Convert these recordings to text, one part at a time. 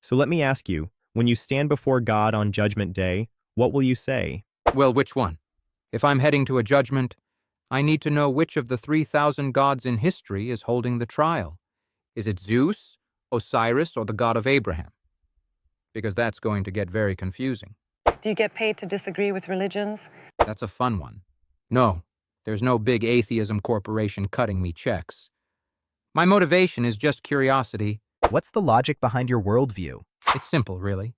So let me ask you, when you stand before God on Judgment Day, what will you say? Well, which one? If I'm heading to a judgment, I need to know which of the 3,000 gods in history is holding the trial. Is it Zeus, Osiris, or the God of Abraham? Because that's going to get very confusing. Do you get paid to disagree with religions? That's a fun one. No, there's no big atheism corporation cutting me checks. My motivation is just curiosity. What's the logic behind your worldview? It's simple, really.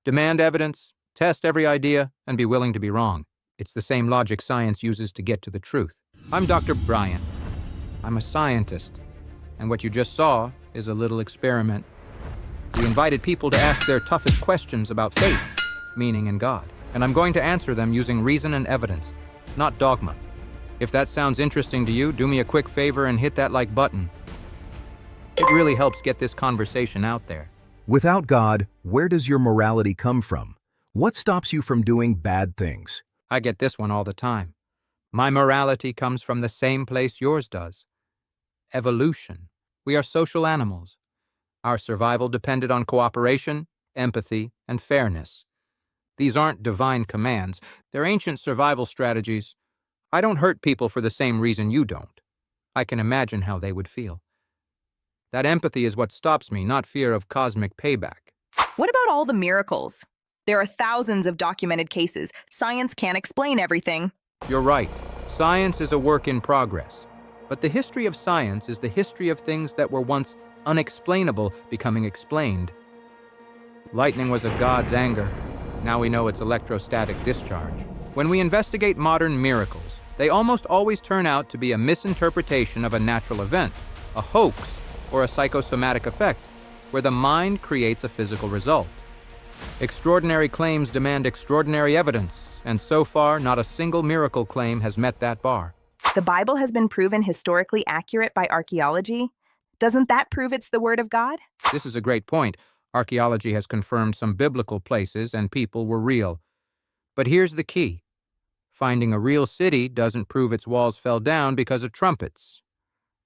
Demand evidence, test every idea, and be willing to be wrong. It's the same logic science uses to get to the truth. I'm Dr. Brian. I'm a scientist, and what you just saw is a little experiment. We invited people to ask their toughest questions about faith, meaning, and God, and I'm going to answer them using reason and evidence, not dogma. If that sounds interesting to you, do me a quick favor and hit that like button. It really helps get this conversation out there. Without God, where does your morality come from? What stops you from doing bad things? I get this one all the time. My morality comes from the same place yours does. Evolution. We are social animals. Our survival depended on cooperation, empathy, and fairness. These aren't divine commands. They're ancient survival strategies. I don't hurt people for the same reason you don't. I can imagine how they would feel. That empathy is what stops me, not fear of cosmic payback. What about all the miracles? There are thousands of documented cases. Science can't explain everything. You're right. Science is a work in progress. But the history of science is the history of things that were once unexplainable becoming explained. Lightning was a god's anger. Now we know it's electrostatic discharge. When we investigate modern miracles, they almost always turn out to be a misinterpretation of a natural event, a hoax, or a psychosomatic effect, where the mind creates a physical result. Extraordinary claims demand extraordinary evidence, and so far, not a single miracle claim has met that bar. The Bible has been proven historically accurate by archaeology. Doesn't that prove it's the Word of God? This is a great point. Archaeology has confirmed some biblical places and people were real. But here's the key. Finding a real city doesn't prove its walls fell down because of trumpets.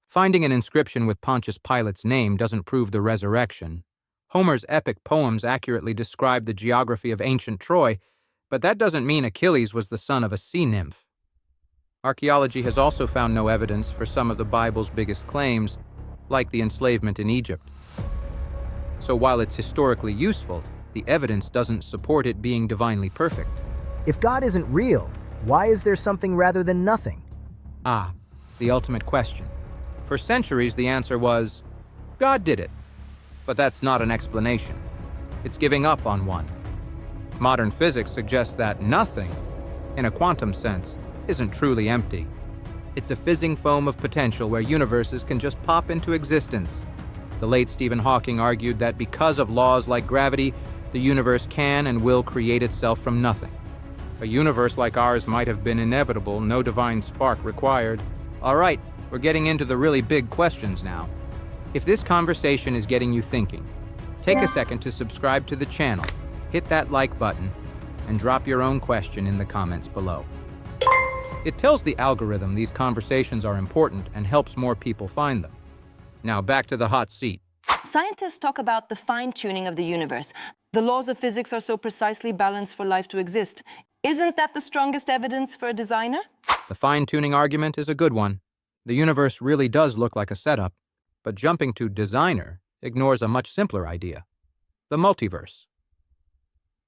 Finding an inscription with Pontius Pilate's name doesn't prove the resurrection. Homer's epic poems accurately describe the geography of ancient Troy, but that doesn't mean Achilles was the son of a sea nymph. Archaeology has also found no evidence for some of the Bible's biggest claims, like the enslavement in Egypt. So while it's historically useful, the evidence doesn't support it being divinely perfect. If God isn't real, why is there something rather than nothing? Ah, the ultimate question. For centuries, the answer was, God did it. But that's not an explanation. It's giving up on one. Modern physics suggests that nothing, in a quantum sense, isn't truly empty. It's a fizzing foam of potential where universes can just pop into existence. The late Stephen Hawking argued that because of laws like gravity, the universe can and will create itself from nothing. A universe like ours might have been inevitable, no divine spark required. All right, we're getting into the really big questions now. If this conversation is getting you thinking, take a second to subscribe to the channel, hit that like button, and drop your own question in the comments below. It tells the algorithm these conversations are important and helps more people find them. Now back to the hot seat. Scientists talk about the fine-tuning of the universe. The laws of physics are so precisely balanced for life to exist. Isn't that the strongest evidence for a designer? The fine-tuning argument is a good one. The universe really does look like a setup, but jumping to designer ignores a much simpler idea, the multiverse.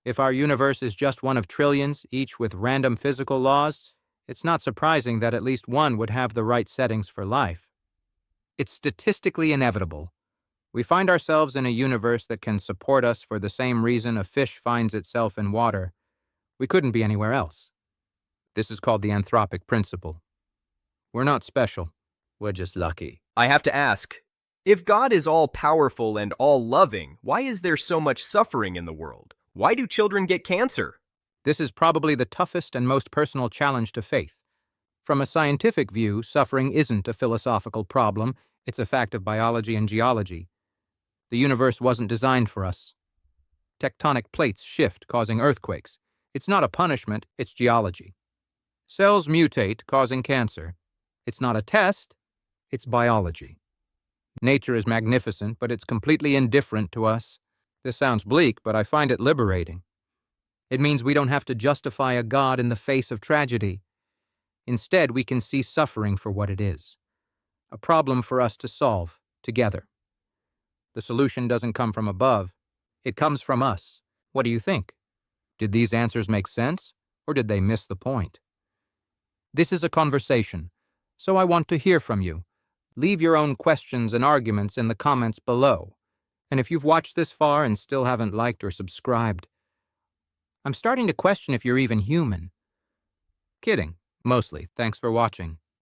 If our universe is just one of trillions, each with random physical laws, it's not surprising that at least one would have the right settings for life. It's statistically inevitable. We find ourselves in a universe that can support us for the same reason a fish finds itself in water. We couldn't be anywhere else. This is called the anthropic principle. We're not special. We're just lucky. I have to ask, if God is all-powerful and all-loving, why is there so much suffering in the world? Why do children get cancer? This is probably the toughest and most personal challenge to faith. From a scientific view, suffering isn't a philosophical problem, it's a fact of biology and geology. The universe wasn't designed for us. Tectonic plates shift, causing earthquakes. It's not a punishment, it's geology. Cells mutate, causing cancer. It's not a test, it's biology. Nature is magnificent, but it's completely indifferent to us. This sounds bleak, but I find it liberating. It means we don't have to justify a God in the face of tragedy. Instead, we can see suffering for what it is, a problem for us to solve together. The solution doesn't come from above, it comes from us. What do you think? Did these answers make sense, or did they miss the point? This is a conversation, so I want to hear from you. Leave your own questions and arguments in the comments below. And if you've watched this far and still haven't liked or subscribed, I'm starting to question if you're even human. Kidding, mostly. Thanks for watching.